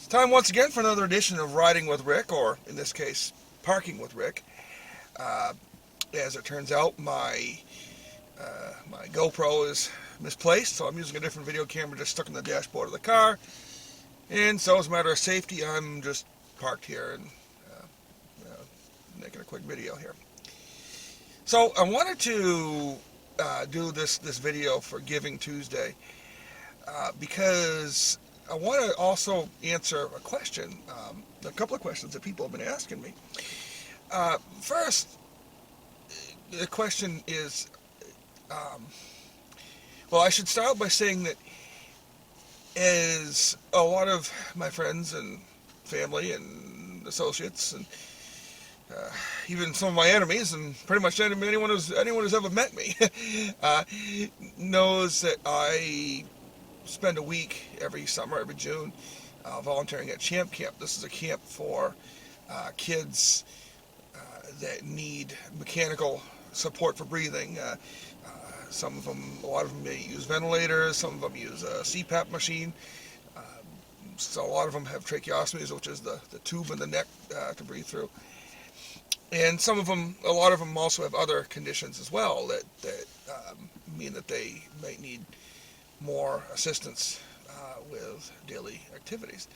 Time once again for another edition of Riding with Rick, or in this case, Parking with Rick. Uh, as it turns out, my GoPro is misplaced, so I'm using a different video camera just stuck in the dashboard of the car. And so, as a matter of safety, I'm just parked here and making a quick video here. So I wanted to do this video for Giving Tuesday because I want to also answer a question, a couple of questions that people have been asking me. First, the question is, well, I should start by saying that as a lot of my friends and family and associates and even some of my enemies and pretty much anyone who's ever met me knows that I spend a week every summer, every June, volunteering at Champ Camp. This is a camp for kids that need mechanical support for breathing. A lot of them may use ventilators, some of them use a CPAP machine. So a lot of them have tracheostomies, which is the tube in the neck to breathe through. And a lot of them also have other conditions as well that mean that they might need more assistance with daily activities.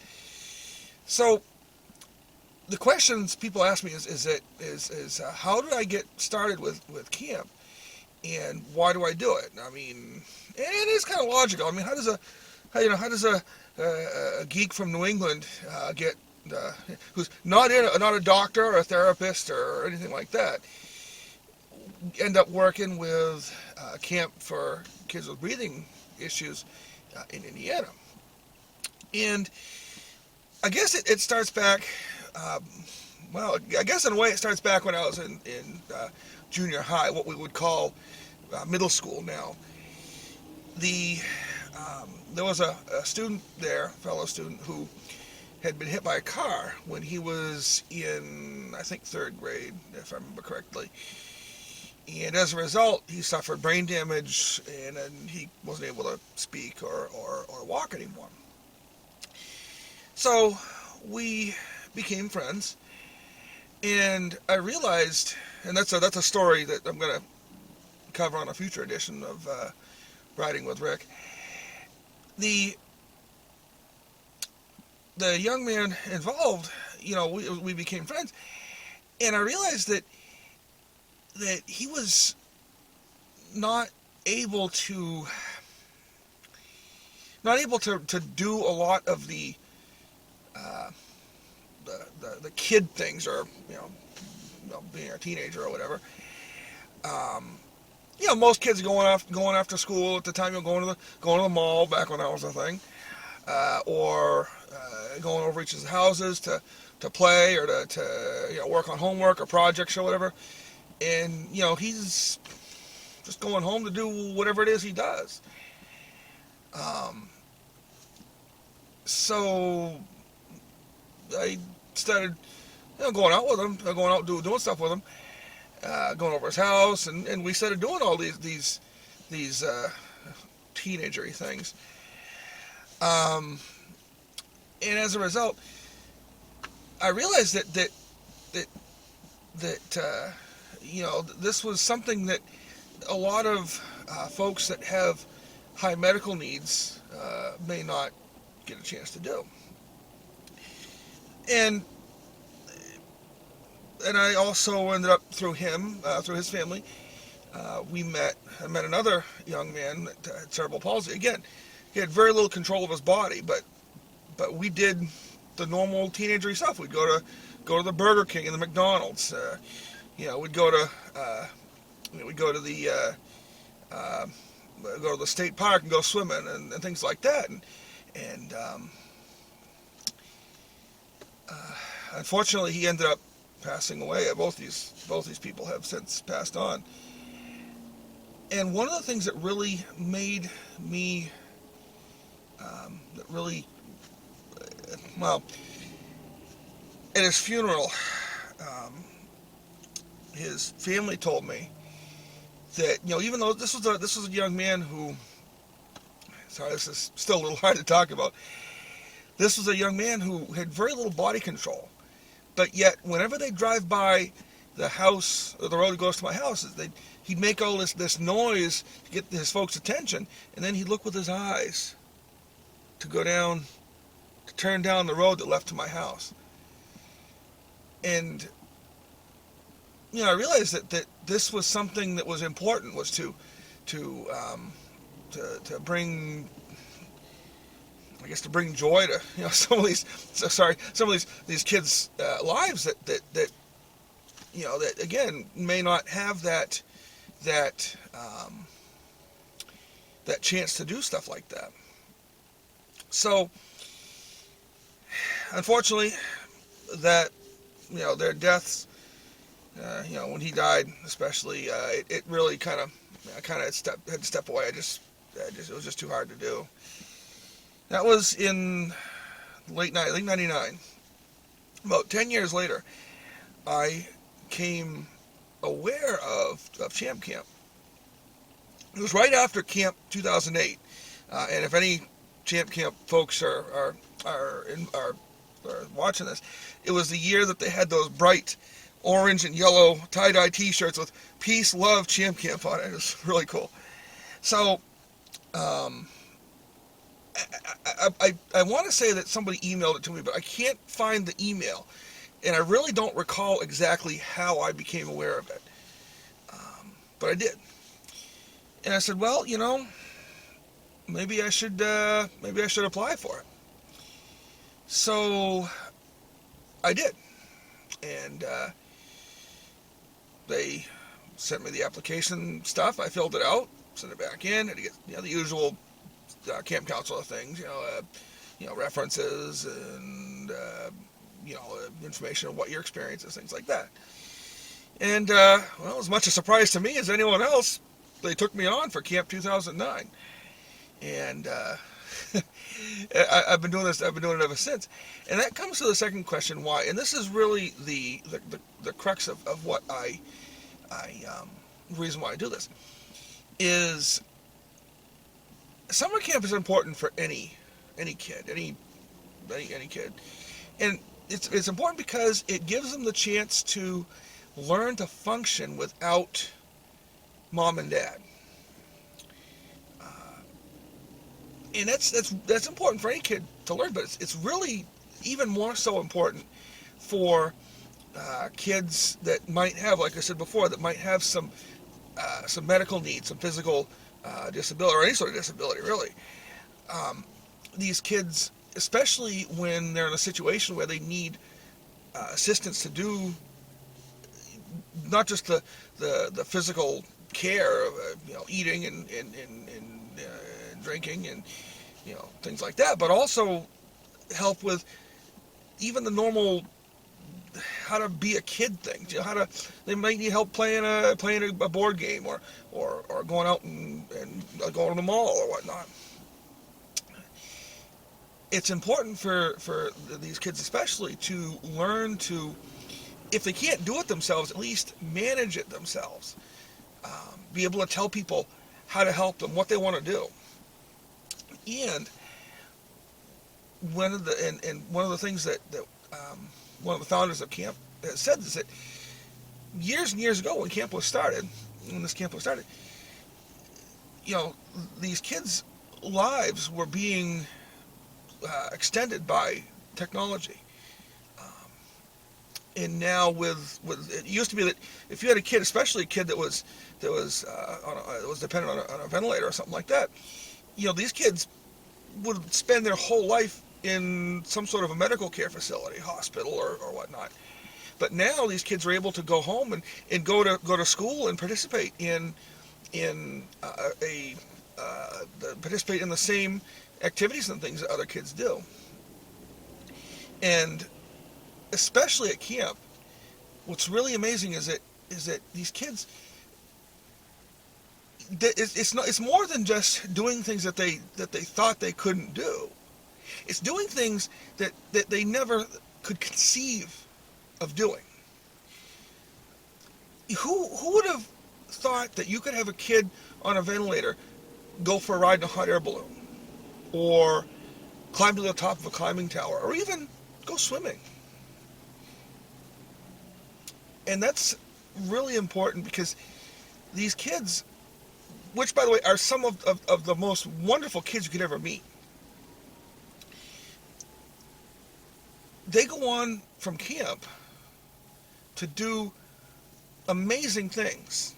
So the questions people ask me is how did I get started with camp, and why do I do it? I mean, and it is kind of logical. I mean, how does a geek from New England get who's not a doctor or a therapist or anything like that end up working with camp for kids with breathing issues in Indiana? And I guess it starts back, well, I guess in a way it starts back when I was in junior high, what we would call middle school now. There was a fellow student, who had been hit by a car when he was in, I think, third grade, if I remember correctly. And as a result, he suffered brain damage, and he wasn't able to speak or walk anymore. So we became friends, and I realized, and that's a story that I'm going to cover on a future edition of Riding with Rick. The young man involved, we became friends, and I realized that he was not able to do a lot of the kid things, or being a teenager or whatever. Most kids going after school at the time, going to the mall back when that was a thing, or going over each other's houses to play, or to work on homework or projects or whatever. And he's just going home to do whatever it is he does. So I started going out with him, doing stuff with him, going over his house, and we started doing all these teenagery things. And as a result, I realized that this was something that a lot of folks that have high medical needs may not get a chance to do. And I also ended up, through his family, I met another young man that had cerebral palsy. Again, he had very little control of his body, but we did the normal teenagery stuff. We'd go to the Burger King and the McDonald's. We'd go to the state park and go swimming and things like that. And unfortunately, he ended up passing away. Both these people have since passed on. And one of the things that really made me, at his funeral, his family told me that, even though this was a young man who, sorry, this is still a little hard to talk about, This was a young man who had very little body control, but yet whenever they drive by the house or the road that goes to my house, he'd make all this noise to get his folks' attention, and then he'd look with his eyes to turn down the road that left to my house. And I realized that this was something that was important, was to bring, I guess, to bring joy to some of these kids' lives that again may not have that chance to do stuff like that. So unfortunately, that their deaths, when he died especially, it really kind of had to step away. It was just too hard to do. That was in late 99. About 10 years later, I came aware of Champ Camp. It was right after Camp 2008, and if any Champ Camp folks are watching this, it was the year that they had those bright orange and yellow tie-dye t-shirts with "Peace, Love, Champ Camp" on it. It was really cool. So I want to say that somebody emailed it to me, but I can't find the email, and I really don't recall exactly how I became aware of it. But I did, and I said, well, maybe I should apply for it. So I did, and they sent me the application stuff. I filled it out, sent it back in, had to get the usual camp counselor things, references and information on what your experience is, things like that. And as much a surprise to me as anyone else, they took me on for Camp 2009, and I've been doing this. I've been doing it ever since. And that comes to the second question, why? And this is really the crux of what I reason why I do this is summer camp is important for any kid, any kid, and it's important because it gives them the chance to learn to function without mom and dad. And that's important for any kid to learn, but it's really even more so important for kids that might have, like I said before, that might have some medical needs, some physical disability, or any sort of disability, really. These kids, especially when they're in a situation where they need assistance to do not just the physical care of eating and drinking and things like that, but also help with even the normal how to be a kid thing. They might need help playing a board game or going out and going to the mall or whatnot. It's important for these kids especially to learn to, if they can't do it themselves, at least manage it themselves. Be able to tell people how to help them, what they want to do. And one of the things that one of the founders of camp has said is that years and years ago when this camp was started, these kids' lives were being extended by technology. And now with it used to be that if you had a kid, especially a kid that was dependent on a ventilator or something like that, these kids would spend their whole life in some sort of a medical care facility, hospital or whatnot. But now these kids are able to go home and go to school and participate in participate in the same activities and things that other kids do. And especially at camp, what's really amazing is that these kids, it's more than just doing things that they thought they couldn't do. It's doing things that they never could conceive of doing. Who would have thought that you could have a kid on a ventilator go for a ride in a hot air balloon, or climb to the top of a climbing tower, or even go swimming. And that's really important because these kids, which by the way are some of the most wonderful kids you could ever meet, they go on from camp to do amazing things.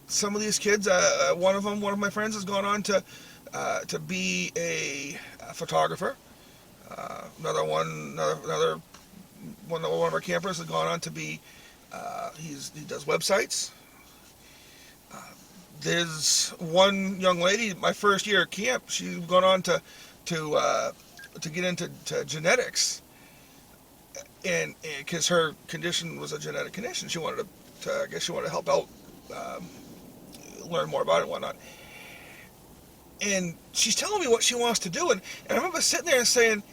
Some of these kids, one of my friends has gone on to be a photographer. Another one of our campers has gone on to be he does websites. There's one young lady, my first year at camp, she's gone on to get into genetics, and because her condition was a genetic condition, she wanted to help out, learn more about it and whatnot. And she's telling me what she wants to do, and I remember sitting there and saying,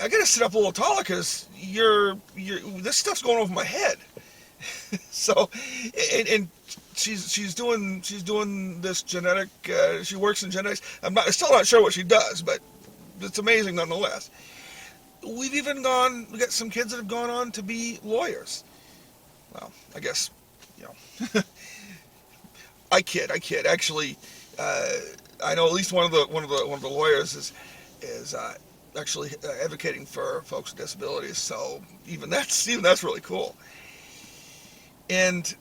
I got to sit up a little taller because this stuff's going over my head. So, and she's doing this genetic. She works in genetics. I'm still not sure what she does, but it's amazing nonetheless. We got some kids that have gone on to be lawyers. Well, I guess, I kid. Actually, I know at least one of the lawyers is actually advocating for folks with disabilities. So even that's really cool. And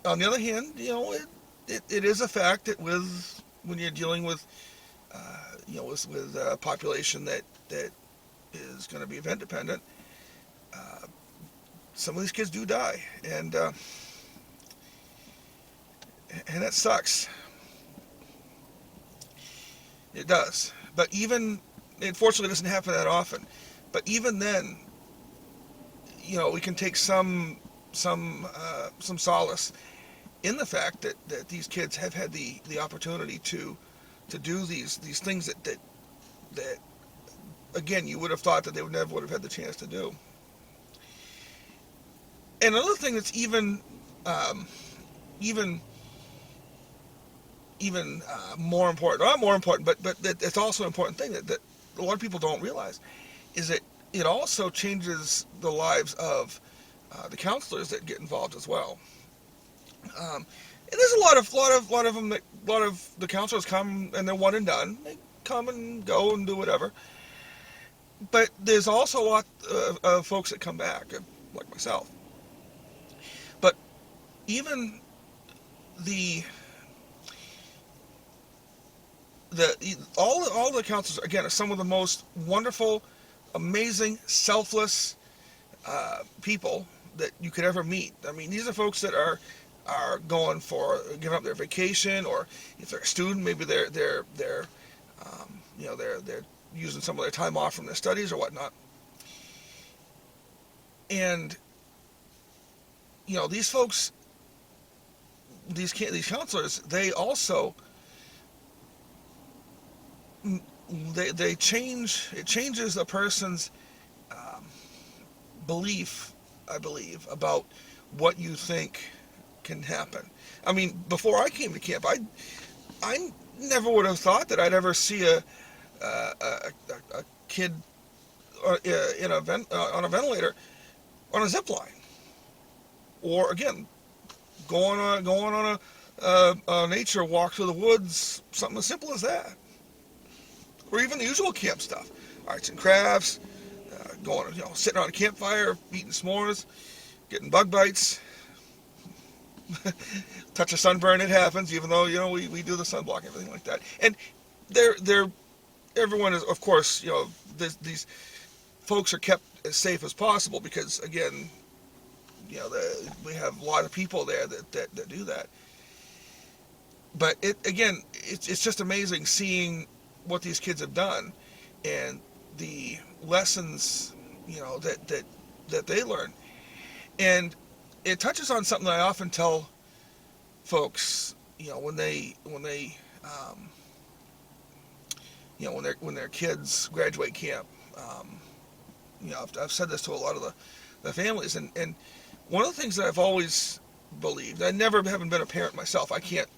on the other hand, it is a fact that when you're dealing with with a population that is going to be event dependent, some of these kids do die, and that sucks. It does. But it fortunately doesn't happen that often. But even then, we can take some solace in the fact that these kids have had the opportunity to do these things that again, you would have thought that they never would have had the chance to do. And another thing that's even more important, not more important, but it's also an important thing that a lot of people don't realize, is that it also changes the lives of the counselors that get involved as well. And there's a lot of the counselors come and they're one and done. They come and go and do whatever. But there's also a lot of folks that come back, like myself. But even all the counselors, again, are some of the most wonderful, amazing, selfless people that you could ever meet. I mean, these are folks that are going for giving up their vacation, or if they're a student, maybe they're using some of their time off from their studies or whatnot. And these folks, these counselors, they also it changes a person's belief, I believe, about what you think can happen. I mean, before I came to camp, I never would have thought that I'd ever see a kid on a ventilator on a zip line, or again going on a nature walk through the woods, something as simple as that, or even the usual camp stuff, arts and crafts, going, sitting on a campfire, eating s'mores, getting bug bites. Touch of sunburn, it happens, even though we do the sunblock and everything like that. And everyone is, of course, these folks are kept as safe as possible because, again, we have a lot of people there that do that. But it's just amazing seeing what these kids have done and the lessons that they learn. And it touches on something that I often tell folks, when their kids graduate camp. I've said this to a lot of the families, and one of the things that I've always believed, I never haven't been a parent myself. I can't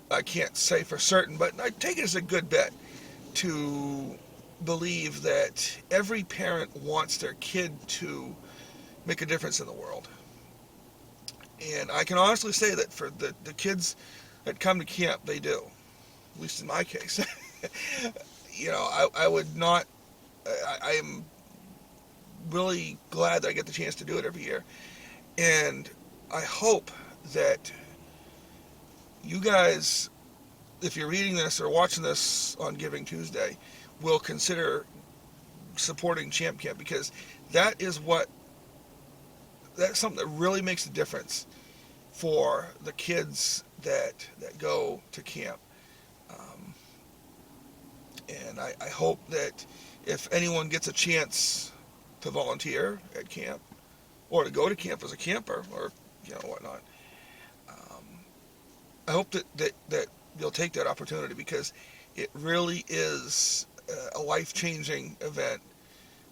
I can't say for certain, but I take it as a good bet to believe that every parent wants their kid to make a difference in the world. And I can honestly say that for the kids that come to camp, they do. At least in my case. I would not, I am really glad that I get the chance to do it every year. And I hope that you guys, if you're reading this or watching this on Giving Tuesday, will consider supporting Champ Camp, because that's something that really makes a difference for the kids that go to camp. And I hope that if anyone gets a chance to volunteer at camp or to go to camp as a camper or whatnot, I hope that you'll take that opportunity, because it really is a life-changing event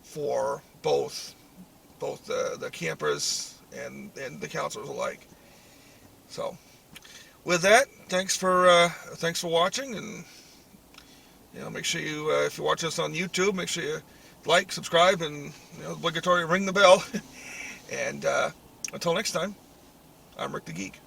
for both the campers and the counselors alike. So, with that, thanks for watching, and make sure you if you watch us on YouTube, make sure you like, subscribe, and obligatory ring the bell. And until next time, I'm Rick the Geek.